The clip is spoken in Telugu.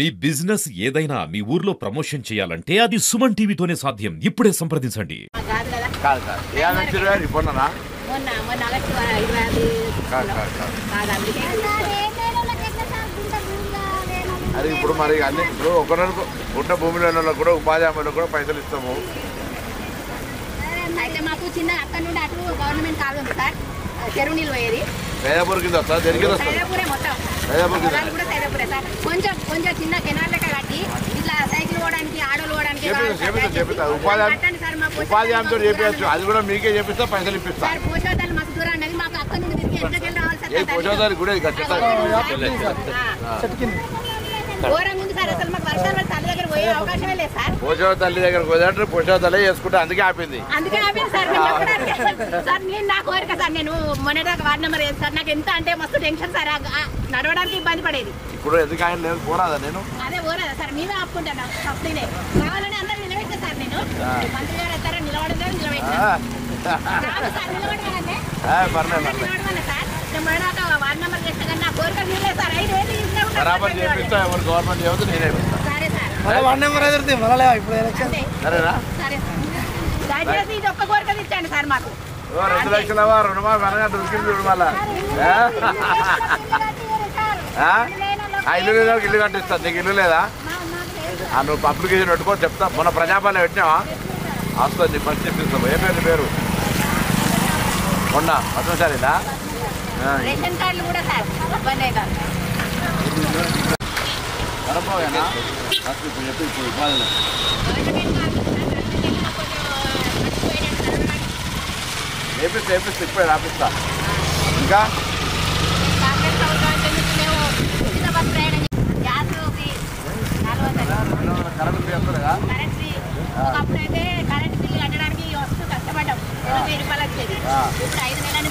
మీ బిజినెస్ ఏదైనా మీ ఊర్లో ప్రమోషన్ చేయాలంటే అది సుమన్ టీవీతోనే సాధ్యం. ఇప్పుడే సంప్రదించండి. అది ఇప్పుడు మరి అన్ని ఇప్పుడు ఒకరికి ఉన్న భూమిలో కూడా ఉపాధి హామీలో కూడా పైసలు ఇస్తాము. అయితే మాకు చిన్న అక్కడ నుండి అటు గవర్నమెంట్ కాదు ఉంది సార్, చెరువు నీళ్ళు పోయేది సైదాపూర్ కింద వస్తుంది, దేనికి సైదాపూరే మొత్తం కూడా సైదాపూరే సార్. కొంచెం కొంచెం చిన్న కెనాల్ లెక్క కట్టి ఇట్లా సైకిల్ పోవడానికి ఆడోలు పోవడానికి ఉపాధి హామీతో చేపించచ్చు. అది కూడా మీకే చేపిస్తా, పైసలు ఇప్పిస్తా. పోషోదాలు మాకు దూరం అనేది మాకు అక్కడ నుండి తిరిగి ఎక్కడికి రావాలి సార్. పోషోదారి కూడా ఘోరంగా ఉంది సార్. అసలు మాకు వర్షాలు తల్లి దగ్గర పోయే అవకాశమే లేదు సార్. పోషో తల్లి దగ్గర పోయాడు, పోషో తల్లి చేసుకుంటే అందుకే ఆపింది సార్. సార్ నేను నా కోరిక సార్, నేను మొన్నటిదాకా వార్డు నెంబర్ వేసి సార్, నాకు ఎంత అంటే మస్తు టెన్షన్ సార్, నడవడానికి ఇబ్బంది పడేది. ఇప్పుడు ఎందుకు ఆయన లేదు, పోరాదా నేను అదే పోరాదా సార్, మేమే ఆపుకుంటాను తప్పునే కావాలని అందరూ నిలబెట్టా సార్. నేను మంత్రి గారు వస్తారా నిలబడలేదు, నిలబెట్టానంటే నిలబడమన్నా సార్. నేను మొన్నటిదాకా వార్డు నెంబర్ చేస్తా కానీ నా కోరిక నీళ్ళే సార్. 5 ఏళ్ళు బరాబర్ చేపిస్తా, ఎవరు గవర్నమెంట్ చెబుతూ నేనే సరే సార్. సరేనా? సరే సార్, దయచేసి ఇది ఒక్క కోరిక ఇచ్చాను సార్ మాకు. 2 లక్షల రుణమాఫీ అనగా ఉరికింది చూడు. మళ్ళా ఇల్లు లేదా, ఇల్లు కట్టిస్తా. నీకు ఇల్లు లేదా? నువ్వు అప్లికేషన్ పెట్టుకో, చెప్తా. మొన్న ప్రజాపాలన పెట్టినావా? వస్తుంది, ఫస్ట్ చెప్పిస్తాము. ఏ పేరు పేరు మొన్న పద్మశాలిదా? రేషన్ కార్డులు కూడా సార్ ఇబ్బంది కాదు. కరపోయానా ఇప్పుడు చెప్పి ఇప్పుడు ఉపాధిలో చేపిస్తా ఇప్పుడే రాపిస్తా. ఇంకా కరెంట్ చేస్తారుగా. ఒకప్పుడైతే కరెంట్ బిల్లు కట్టడానికి వస్తూ కష్టపడ్డాం. 20,000 రూపాయలు వచ్చేది. ఇప్పుడు 5 నెలల